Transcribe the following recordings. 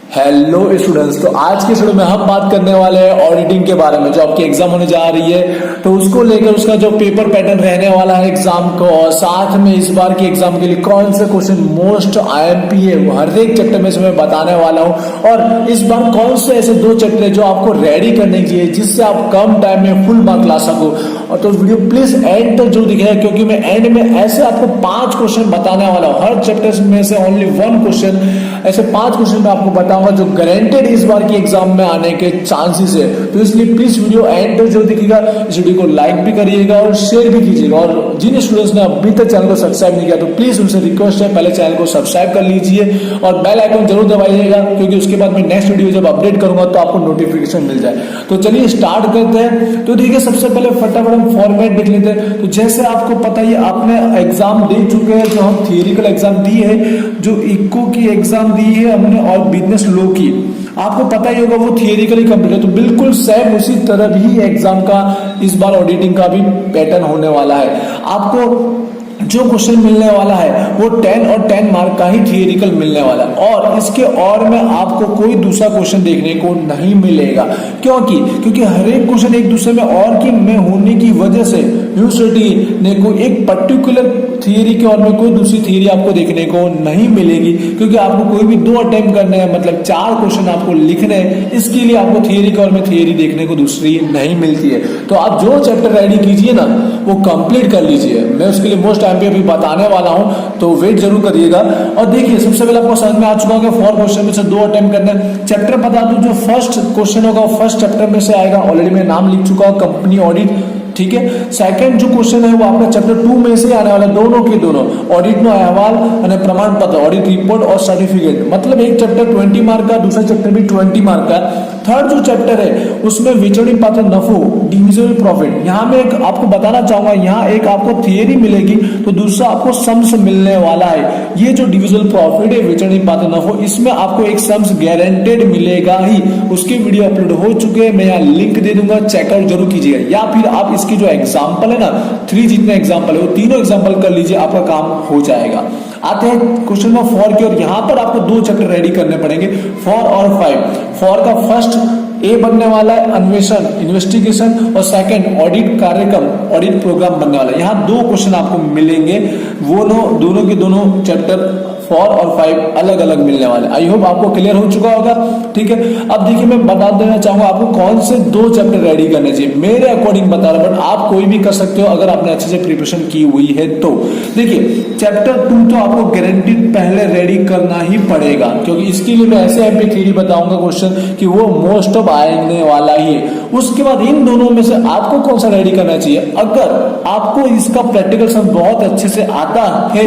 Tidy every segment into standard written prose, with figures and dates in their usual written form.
Hello students, तो आज के वीडियो में हम बात करने वाले हैं ऑडिटिंग के बारे में। जो आपकी एग्जाम होने जा रही है तो उसको लेकर उसका जो पेपर पैटर्न रहने वाला है एग्जाम को, और साथ में इस बार की एग्जाम के लिए कौन से क्वेश्चन मोस्ट आईएमपी है वो हर एक चैप्टर में से मैं बताने वाला हूं। और इस बार कौन से ऐसे दो चैप्टर है जो आपको रेडी करने चाहिए जिससे आप कम टाइम में फुल मार्क ला सको। और तो वीडियो प्लीज एंड तक जरूर दिखेगा, क्योंकि मैं एंड में ऐसे आपको 5 क्वेश्चन बताने वाला हूं। हर चैप्टर में से ओनली 1 क्वेश्चन, ऐसे 5 क्वेश्चन मैं आपको बताऊंगा जो गारंटेड इस बार की एग्जाम में आने के चांसेस है। तो इसलिए प्लीज वीडियो एंड तक जो दिखेगा, इस वीडियो को लाइक भी करिएगा और शेयर भी कीजिएगा। और जिन स्टूडेंट्स ने अभी तक चैनल को सब्सक्राइब नहीं किया तो प्लीज उनसे रिक्वेस्ट है पहले चैनल को सब्सक्राइब कर लीजिए और बेल आइकन जरूर दबाइएगा, क्योंकि उसके बाद मैं नेक्स्ट वीडियो जब अपडेट करूंगा तो आपको नोटिफिकेशन मिल जाए। तो चलिए स्टार्ट करते हैं। तो देखिए, सबसे पहले फटाफट हम फॉर्मेट देख लेते हैं। तो जैसे आपको पता ही, आपने एग्जाम दे चुके हैं, जो हम थियरिकल एग्जाम दी है, जो इको की एग्जाम दी है हमने और बिजनेस लॉ की, आपको पता ही होगा वो थियरिकली कंप्लीट है। तो बिल्कुल सेम उसी तरह ही एग्जाम का इस बार ऑडिटिंग का भी पैटर्न होने वाला है। आपको जो क्वेश्चन मिलने वाला है वो 10 और 10 मार्क का ही थियरिकल मिलने वाला है, और इसके और में आपको कोई दूसरा क्वेश्चन देखने को नहीं मिलेगा। क्योंकि हर एक क्वेश्चन एक दूसरे में और की में होने की वजह से यूनिवर्सिटी ने कोई एक पर्टिकुलर थियरी के और में कोई दूसरी थियरी आपको देखने को नहीं मिलेगी, क्योंकि आपको कोई भी 2 अटेम्प्ट करने हैं, मतलब 4 क्वेश्चन आपको लिखने हैं। इसके लिए आपको थियरी के और में थियरी देखने को दूसरी नहीं मिलती है। तो आप जो चैप्टर रेडी कीजिए ना वो कंप्लीट कर लीजिए। मैं उसके लिए मोस्ट टाइम पे अभी बताने वाला हूं, तो वेट जरूर करिएगा। और देखिए, सबसे पहले आपको समझ में आ चुका होगा 4 क्वेश्चन में से 2 अटेम्प्ट करने हैं। चैप्टर बता दूं, जो फर्स्ट क्वेश्चन होगा वो फर्स्ट चैप्टर में से आएगा। ऑलरेडी मैं नाम लिख चुका हूं, कंपनी ऑडिट, ठीक है। सेकंड जो क्वेश्चन है वो आपका चैप्टर 2 में से आने वाला, दोनों के दोनों ऑडिट नो अहवाल और प्रमाण पत्र, ऑडिट रिपोर्ट और सर्टिफिकेट। मतलब एक चैप्टर 20 मार्क का, दूसरा चैप्टर भी 20 मार्क का। थर्ड जो चैप्टर है उसमें विचरण पात्र नफो, डिविजिबल प्रॉफिट। यहाँ में एक आपको बताना चाहूंगा, यहाँ एक आपको थियरी मिलेगी तो दूसरा आपको सम्स मिलने वाला है। ये जो डिविजिबल प्रॉफिट है, विचरण पात्र नफो, इसमें आपको एक सम्स गारंटेड मिलेगा ही। उसके वीडियो अपलोड हो चुके हैं, मैं यहाँ लिंक दे दूंगा, चेकआउट जरूर कीजिएगा। या फिर आप इसकी जो एग्जाम्पल है ना, 3 जितने एग्जाम्पल है वो तीनों एग्जाम्पल कर लीजिए, आपका काम हो जाएगा। आते हैं क्वेश्चन नंबर 4 की, और यहां पर आपको 2 चैप्टर रेडी करने पड़ेंगे, 4 और 5। 4 का फर्स्ट ए बनने वाला है अन्वेषण, इन्वेस्टिगेशन, और सेकंड ऑडिट कार्यक्रम, ऑडिट प्रोग्राम बनने वाला है। यहाँ 2 क्वेश्चन आपको मिलेंगे, वो दोनों के दोनों चैप्टर 4 और 5 अलग अलग मिलने वाले। आई होप आपको क्लियर हो चुका होगा, ठीक है। अब देखिए, मैं बता देना चाहूंगा आपको कौन से 2 चैप्टर रेडी करने चाहिए। मेरे अकॉर्डिंग बता रहा हूं, बट आप कोई भी कर सकते हो अगर आपने अच्छे से प्रिपरेशन की हुई है तो। देखिए, चैप्टर 2 तो आपको गारंटीड पहले रेडी करना ही पड़ेगा, क्योंकि इसके लिए मैं ऐसे एमपी थ्योरी बताऊंगा क्वेश्चन कि वो मोस्ट ऑफ आने वाला ही है। उसके बाद इन दोनों में से आपको कौन सा रेडी करना चाहिए। अगर आपको इसका प्रैक्टिकल सम बहुत अच्छे से आता है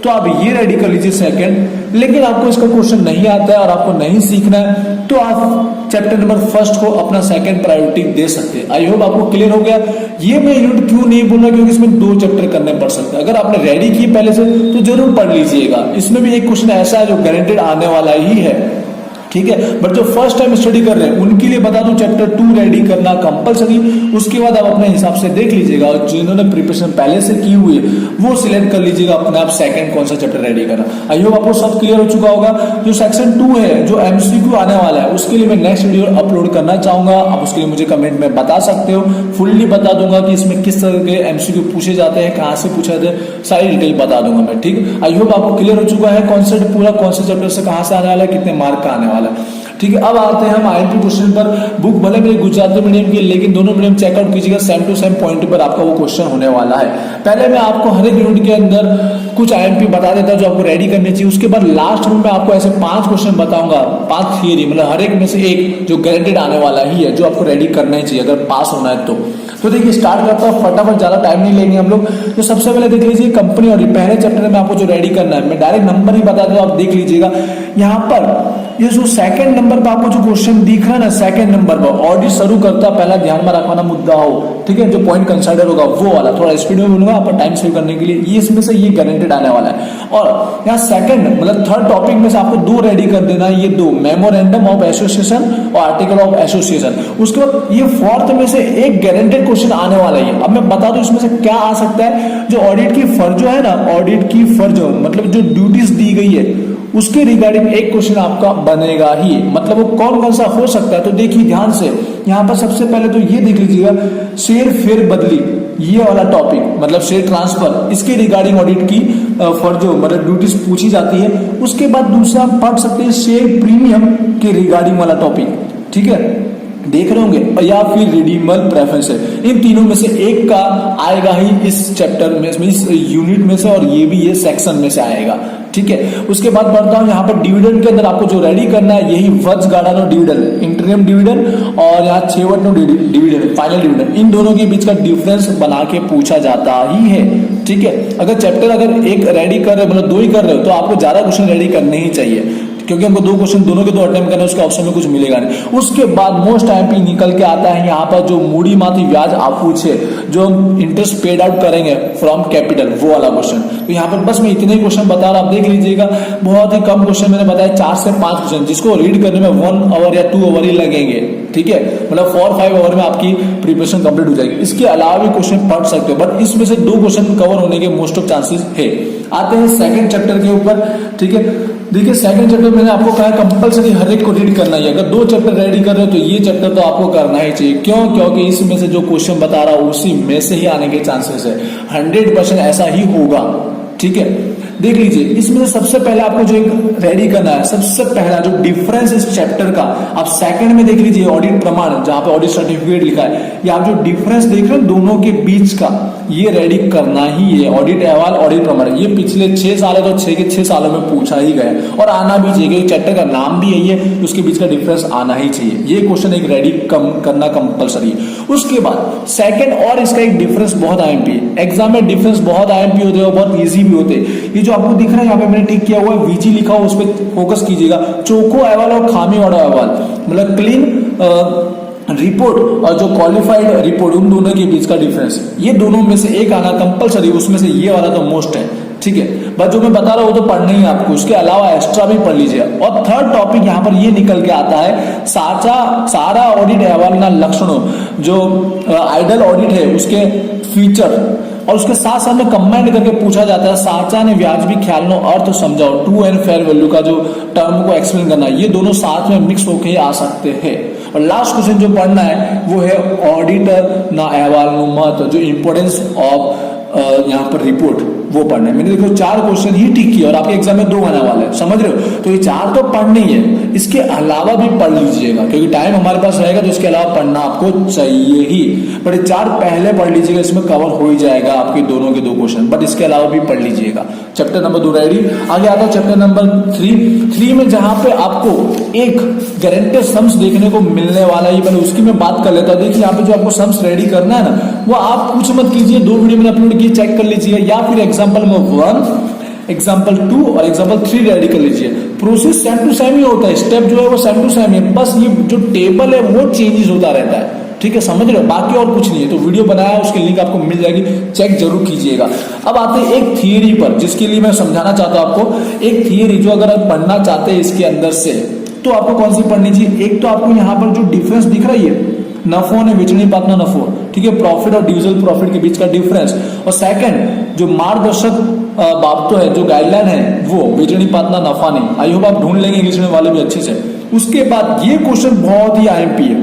तो आप ये रेडी कर लीजिए सेकंड। लेकिन आपको इसका क्वेश्चन नहीं आता है और आपको नहीं सीखना है तो आप चैप्टर नंबर 1 को अपना सेकंड प्रायोरिटी दे सकते हैं। आई होप आपको क्लियर हो गया। ये मैं यूनिट क्यों नहीं बोल रहा, क्योंकि इसमें 2 चैप्टर करने पड़ सकते हैं। अगर आपने रेडी की पहले से तो जरूर पढ़ लीजिएगा। इसमें भी एक क्वेश्चन ऐसा है जो गारंटेड आने वाला ही है, ठीक है। बट जो फर्स्ट टाइम स्टडी कर रहे हैं उनके लिए बता दूं, चैप्टर 2 रेडी करना कंपलसरी। उसके बाद आप अपने हिसाब से देख लीजिएगा, और जिन्होंने प्रिपरेशन पहले से की हुई है वो सिलेक्ट कर लीजिएगा अपने आप सेकंड कौन सा चैप्टर रेडी करना। आई होप आपको सब क्लियर हो चुका होगा। जो सेक्शन 2 है, जो एमसीक्यू आने वाला है, उसके लिए मैं नेक्स्ट वीडियो अपलोड करना चाहूंगा। आप उसके लिए मुझे कमेंट में बता सकते हो, फुल्ली बता दूंगा कि इसमें किस तरह के एमसीक्यू पूछे जाते हैं, कहां से पूछे जाते हैं, सारी डिटेल बता दूंगा मैं, ठीक। आई होप आपको क्लियर हो चुका है कॉन्सेप्ट पूरा, कौन से चैप्टर से कहां से आने वाला है, कितने मार्क का आने वाला है, ठीक है। अब आते हैं हम आईएमपी क्वेश्चन पर। बुक भले मेरी गुजराती मीडियम की, लेकिन दोनों मीडियम चेकआउट कीजिएगा, सेम टू सेम पॉइंट पर आपका वो क्वेश्चन होने वाला है। पहले मैं आपको हर एक यूनिट के अंदर कुछ आईएमपी बता देता हूं जो आपको रेडी करनी चाहिए। उसके बाद लास्ट में मैं आपको ऐसे 5 क्वेश्चन बताऊंगा, 5 थियरी, मतलब हर एक में से एक जो गारंटेड आने वाला ही है, जो आपको रेडी करना ही चाहिए अगर पास होना है तो देखिए, स्टार्ट करता हूं फटाफट, ज्यादा टाइम नहीं लेंगे हम लोग। तो सबसे पहले देख लीजिए कंपनी ऑडिट, पहले चैप्टर में आपको जो रेडी करना है, मैं डायरेक्ट नंबर ही बता दूं, आप देख लीजिएगा। यहाँ पर ये जो सेकंड नंबर पर आपको जो क्वेश्चन दिख रहा है ना, सेकंड नंबर पर ऑडिट शुरू करता पहला ध्यान में रखवाना मुद्दा हो, ठीक है, जो पॉइंट कंसिडर होगा वो वाला। थोड़ा स्पीड में बोलूंगा आपका टाइम सेव करने के लिए। ये इसमें से ये गारंटेड आने वाला है। और यहाँ सेकंड मतलब थर्ड टॉपिक में से आपको 2 रेडी कर देना है, ये 2 मेमोरेंडम ऑफ एसोसिएशन और आर्टिकल ऑफ एसोसिएशन। उसके बाद ये 4th में से एक गारंटेड क्वेश्चन आने वाला है। अब मैं बता दूं इसमें से क्या आ सकता है। जो ऑडिट की फर्ज है ना, ऑडिट की फर्ज मतलब जो ड्यूटीज दी गई है उसके रिगार्डिंग एक क्वेश्चन आपका बनेगा ही। मतलब वो कौन कौन सा हो सकता है, तो देखिए ध्यान से, यहाँ पर सबसे पहले तो ये देख लीजिएगा शेयर फेर बदली, ये वाला टॉपिक मतलब शेयर ट्रांसफर, इसके रिगार्डिंग ऑडिट की फर्जों मतलब ड्यूटीज पूछी जाती है। उसके बाद दूसरा आप पढ़ सकते हैं शेयर प्रीमियम के रिगार्डिंग वाला टॉपिक, ठीक है, देख रहे होंगे, या फिर रिडीमल प्रेफरेंस है। इन तीनों में से एक का आएगा ही इस चैप्टर में, इस यूनिट में से, और ये भी ये सेक्शन में से आएगा, ठीक है। उसके बाद बढ़ता हूं यहाँ पर डिविडेंड के अंदर आपको जो रेडी करना है यही वचगार्डनो डिविडेंड, इंटरिम डिविडेंड और यहाँ छेवटनो डिविडेंड, फाइनल डिविडेंड, इन दोनों के बीच का डिफरेंस बना के पूछा जाता ही है, ठीक है। अगर चैप्टर अगर एक रेडी कर रहे हो मतलब 2 ही कर रहे हो तो आपको ज्यादा क्वेश्चन रेडी करने ही चाहिए, क्योंकि हमको 2 क्वेश्चन दोनों के 2 अटेम्प्ट करना है, उसके ऑप्शन में कुछ मिलेगा नहीं। उसके बाद मोस्ट आईएमपी निकल के आता है यहाँ पर जो मूडी माथी ब्याज आप पूछे, जो हम इंटरेस्ट पेड आउट करेंगे फ्रॉम कैपिटल, वो वाला क्वेश्चन। तो यहाँ पर बस मैं इतने ही क्वेश्चन बता रहा हूं, आप देख लीजिएगा, बहुत ही कम क्वेश्चन मैंने बताया, 4 से 5 क्वेश्चन, जिसको रीड करने में 1 आवर या 2 आवर ही लगेंगे, ठीक है। मतलब 4-5 आवर में आपकी प्रिपरेशन कंप्लीट हो जाएगी। इसके अलावा भी क्वेश्चन पढ़ सकते हो, बट इसमें से 2 क्वेश्चन कवर होने के मोस्ट ऑफ चांसेस है। आते हैं सेकंड चैप्टर के ऊपर, ठीक है। देखिए सेकंड चैप्टर मैंने आपको कहा कंपलसरी हर एक को रीड करना ही है। अगर 2 चैप्टर रेडी कर रहे हो तो ये चैप्टर तो आपको करना ही चाहिए। क्यों? क्योंकि इसमें से जो क्वेश्चन बता रहा हूं उसी में से ही आने के चांसेस है, 100% ऐसा ही होगा, ठीक है। देख लीजिए, इसमें सबसे पहले आपको जो एक रेडी करना है, सबसे पहला जो डिफरेंस इस चैप्टर का, आप सेकंड में देख लीजिए ऑडिट प्रमाण, जहां पे ऑडिट सर्टिफिकेट लिखा है, ये आप जो डिफरेंस देख रहे हो दोनों के बीच का, ये रेडी करना ही है। ऑडिट अहवाल, ऑडिट प्रमाण, ये पिछले 6 साल है तो 6 के 6 सालों में पूछा ही गया और आना भी चाहिए, क्योंकि चैप्टर का नाम भी यही है, उसके बीच का डिफरेंस आना ही चाहिए। ये क्वेश्चन एक रेडी करना कंपलसरी है। उसके बाद सेकंड, और इसका एक डिफरेंस बहुत आईएमपी है, एग्जाम में डिफरेंस बहुत आईएमपी होते हैं और बहुत ईजी भी होते हैं। ये जो आपको दिख रहा है यहाँ पे मैंने टिक किया हुआ है, वीजी लिखा हुआ, उस पर फोकस कीजिएगा। चोखो अहवाल और खामी वाला अहवाल, मतलब क्लीन रिपोर्ट और जो क्वालिफाइड रिपोर्ट, उन दोनों के बीच का डिफरेंस, ये दोनों में से एक आना कंपलसरी, उसमें से ये वाला तो मोस्ट है, ठीक है। बस जो मैं बता रहा हूं वो तो पढ़ना ही है आपको, उसके अलावा एक्स्ट्रा भी पढ़ लीजिए। और थर्ड टॉपिक यहाँ पर ये निकल के आता है सारा ऑडिट अहवाल ना लक्षणों, जो आइडल ऑडिट है उसके फीचर, और उसके साथ साथ में कंबाइंड करके पूछा जाता है साचा ने व्याजबी ख्याल नो अर्थ समझाओ, ट्रू एंड फेयर वैल्यू का जो टर्म को एक्सप्लेन करना है, ये दोनों साथ में मिक्स होके आ सकते हैं। और लास्ट क्वेश्चन जो पढ़ना है वो है ऑडिटर ना अहवाल नो महत्व, जो इंपोर्टेंस ऑफ यहाँ पर रिपोर्ट, वो पढ़ना है। मैंने देखो 4 क्वेश्चन ही टिक किया और आपके एग्जाम में 2 आने वाले हैं, समझ रहे हो। तो ये 4 तो पढ़ने ही है, इसके अलावा भी पढ़ लीजिएगा, क्योंकि टाइम हमारे पास रहेगा तो इसके अलावा पढ़ना आपको चाहिए ही। बट ये 4 पहले पढ़ लीजिएगा, इसमें कवर हो ही जाएगा आपके दोनों के 2 क्वेश्चन, बट इसके अलावा भी पढ़ लीजिएगा। Chapter number 2 ready. आगे आता है चैप्टर नंबर 3 में, जहां पे आपको एक गारंटेड सम्स देखने को मिलने वाला है। पहले उसकी मैं बात कर लेता हूं। देखिए यहाँ पे जो आपको सम्स रेडी करना है ना, वो आप कुछ मत कीजिए, 2 वीडियो मैंने अपलोड किए, चेक कर लीजिए, या फिर एग्जाम्पल में 1, एग्जाम्पल 2 और एग्जाम्पल 3 रेडी कर लीजिए। प्रोसेस सेम टू सेम ही होता है, स्टेप जो है वो सेम टू सेम है, बस ये जो टेबल है वो चेंजेस होता रहता है, ठीक है, समझ रहे हो, बाकी और कुछ नहीं है। तो वीडियो बनाया, उसकी लिंक आपको मिल जाएगी, चेक जरूर कीजिएगा। अब आते हैं एक थियरी पर, जिसके लिए मैं समझाना चाहता हूं आपको एक थियरी, जो अगर आप पढ़ना चाहते हैं इसके अंदर से, तो आपको कौन सी पढ़नी चाहिए। एक तो आपको यहाँ पर जो डिफरेंस दिख रही है, नफो ने वेचनी पातना नफो, ठीक है, प्रॉफिट और डिविजिबल प्रॉफिट के बीच का डिफरेंस, और सेकंड जो मार्गदर्शक बाबतों है, जो गाइडलाइन है, वो वेचनी पातना नफा नहीं। आई होप आप ढूंढ लेंगे इंग्लिश में वाले भी अच्छे से। उसके बाद ये क्वेश्चन बहुत ही आईएमपी है,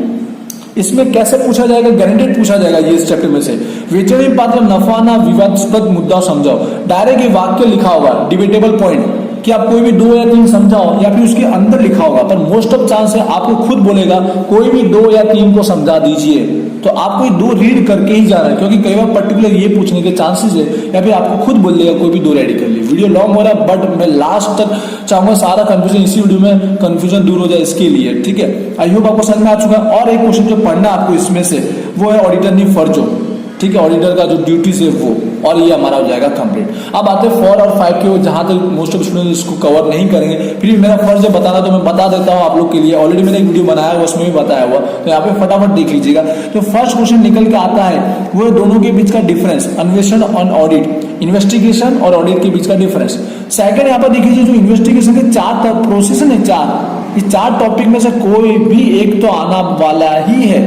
इसमें कैसे पूछा जाएगा, गारंटेड पूछा जाएगा ये इस चैप्टर में से। वेचनी पात्र नफा ना विवादास्पद मुद्दा समझाओ, डायरेक्ट ये वाक्य लिखा होगा, डिबेटेबल पॉइंट, कि आप कोई भी 2 या 3 समझाओ, या फिर उसके अंदर लिखा होगा, पर मोस्ट ऑफ चांस है आपको खुद बोलेगा कोई भी 2 या 3 को समझा दीजिए। तो आपको 2 रीड करके ही जाना है, क्योंकि कई बार पर्टिकुलर ये पूछने के चांसेस है, या फिर आपको खुद बोल देगा कोई भी 2 रेडी कर ली। वीडियो लॉन्ग हो रहा है, बट मैं लास्ट तक चाहूंगा सारा कंफ्यूजन इसी वीडियो में कंफ्यूजन दूर हो जाए, इसके लिए, ठीक है। आई होप आपको समझ में आ चुका है। और एक क्वेश्चन जो पढ़ना है आपको इसमें से, वो है ऑडिटर नी फर्जो, ठीक है, ऑडिटर का जो ड्यूटीज है वो, और ये हमारा हो जाएगा कंप्लीट। अब आते हैं 4 और 5 के, जहां तक मोस्ट ऑफ स्टूडेंट इसको कवर नहीं करेंगे, फिर मेरा फर्ज है बताना, तो मैं बता देता हूं आप लोग के लिए। ऑलरेडी मैंने एक वीडियो बनाया है, उसमें भी बताया हुआ, तो यहाँ पे फटाफट देख लीजिएगा। तो फर्स्ट क्वेश्चन निकल के आता है वो दोनों के बीच का डिफरेंस, अन्वेषण और ऑडिट, इन्वेस्टिगेशन और ऑडिट के बीच का डिफरेंस। सेकंड यहाँ पर देख लीजिए, जो इन्वेस्टिगेशन के 4 प्रोसेस है, 4, इस 4 टॉपिक में से कोई भी एक तो आना वाला ही है,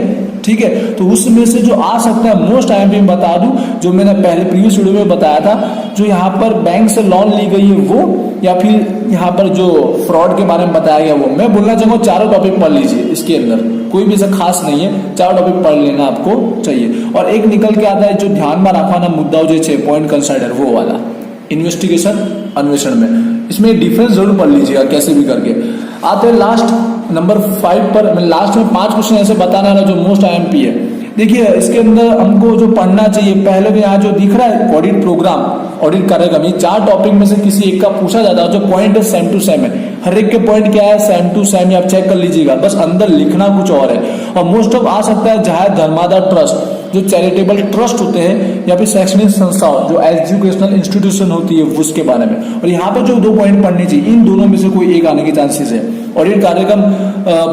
ठीक है। तो उसमें से जो आ सकता है मोस्ट आईएमपी में बता दूं, जो मैंने पहले प्रीवियस वीडियो में बताया था, जो यहाँ पर बैंक से लोन ली गई है वो, या फिर यहाँ पर जो फ्रॉड के बारे में बताया गया वो। मैं बोलना चाहूंगा चारों टॉपिक पढ़ लीजिए, इसके अंदर कोई भी ऐसा खास नहीं है, चारों टॉपिक पढ़ लेना आपको चाहिए। और एक निकल के आता है जो ध्यान में रखवाना मुद्दा जो 6 पॉइंट कंसिडर, वो वाला इन्वेस्टिगेशन अन्वेषण में, इसमें डिफरेंस जरूर पढ़ लीजिएगा कैसे भी करके। आते हैं लास्ट नंबर 5 पर। मैं लास्ट में 5 क्वेश्चन ऐसे बताना रहा जो मोस्ट आईएमपी है। देखिए इसके अंदर हमको जो पढ़ना चाहिए, पहले तो यहाँ जो दिख रहा है ऑडिट प्रोग्राम, ऑडिट कार्यक्रम, ये 4 टॉपिक में से किसी एक का पूछा जाता है। जो पॉइंट है सेम टू सेम है, हर एक के पॉइंट क्या है, सेम टू सेम, आप चेक कर लीजिएगा, बस अंदर लिखना कुछ और है। और मोस्ट ऑफ आ सकता है जहां धर्मादाय ट्रस्ट, जो चैरिटेबल ट्रस्ट होते हैं, या फिर शैक्षणिक संस्थाओं जो एजुकेशनल इंस्टीट्यूशन होती है उसके बारे में। और यहाँ पर जो 2 पॉइंट पढ़ने चाहिए, इन दोनों में से कोई एक आने की चांसेस है। ऑडिट कार्यक्रम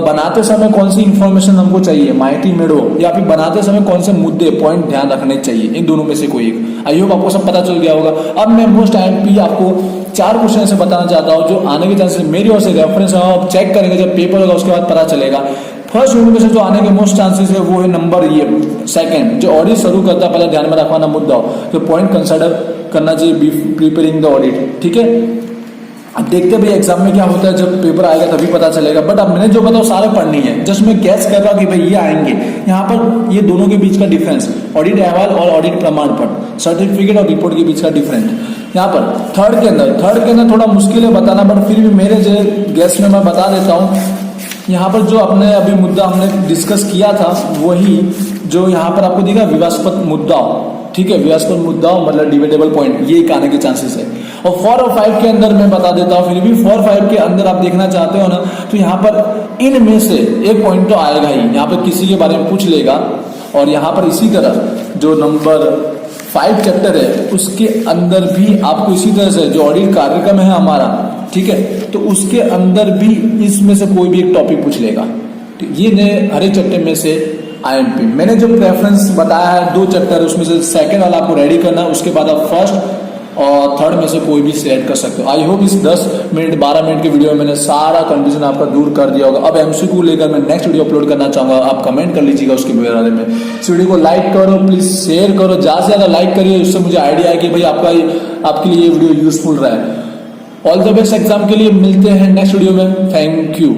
बनाते समय कौन सी इंफॉर्मेशन हमको चाहिए, माहिती मेड़ो, या फिर बनाते समय कौन से मुद्दे पॉइंट ध्यान रखने चाहिए, इन दोनों में से कोई एक। आई होप आपको सब पता चल गया होगा। अब मैं मोस्ट आईएमपी आपको 4 क्वेश्चन से बताना चाहता हूँ जो आने के चांसेस, मेरी ओर से रेफरेंस आप चेक करेंगे, जब पेपर होगा उसके बाद पता चलेगा। फर्स्ट वीडियो में से जो आने के मोस्ट चांसेस है वो है नंबर ये सेकंड, जो ऑडिट शुरू करता है पहले ध्यान में रखवाना मुद्दा हो, जो पॉइंट कंसिडर करना चाहिए प्रिपेयरिंग द ऑडिट, ठीक है। अब देखते हैं भाई एग्जाम में क्या होता है, जब पेपर आएगा तभी पता चलेगा। बट अब मैंने जो बताया सारे पढ़नी है, जस्ट मैं गैस कर रहा हूँ कि भाई ये आएंगे। यहाँ पर ये दोनों के बीच का डिफरेंस, ऑडिट अहवाल और ऑडिट प्रमाण पत्र, सर्टिफिकेट और रिपोर्ट के बीच का डिफरेंस। यहाँ पर थर्ड के अंदर थोड़ा मुश्किल है बताना, बट फिर भी मेरे जो गैस में मैं बता देता हूँ। यहाँ पर जो अपने अभी मुद्दा हमने डिस्कस किया था, वही जो यहाँ पर आपको दिखा विवादास्पद मुद्दा, ठीक है, विवादास्पद मुद्दा मतलब डिबेटेबल पॉइंट, ये एक आने के चांसेस है। और 4 और 5 के अंदर मैं बता देता हूँ, फिर भी 4 और 5 के अंदर आप देखना चाहते हो ना, तो यहाँ पर इनमें से एक पॉइंट तो आएगा ही, यहाँ पर किसी के बारे में पूछ लेगा। और यहाँ पर इसी तरह जो नंबर 5 चैप्टर है उसके अंदर भी आपको इसी तरह से जो ऑडिट कार्यक्रम है हमारा, ठीक है, तो उसके अंदर भी इसमें से कोई भी एक टॉपिक पूछ लेगा। ये हर एक चैप्टर में से आईएमपी मैंने जो प्रेफरेंस बताया है 2 चैप्टर, उसमें से सेकंड वाला आपको रेडी करना है, उसके बाद आप फर्स्ट और थर्ड में से कोई भी सिलेक्ट कर सकते हो। आई होप इस 10 मिनट 12 मिनट के वीडियो में मैंने सारा कंफ्यूजन आपका दूर कर दिया होगा। अब एमसीक्यू लेकर मैं नेक्स्ट वीडियो अपलोड करना चाहूंगा, आप कमेंट कर लीजिएगा उसके बारे में। इस वीडियो को लाइक करो, प्लीज शेयर करो, ज्यादा से ज्यादा लाइक करिए, उससे मुझे आइडिया है कि भाई आपके लिए ये वीडियो यूजफुल रहा है। ऑल द बेस्ट एग्जाम के लिए, मिलते हैं नेक्स्ट वीडियो में। Thank you.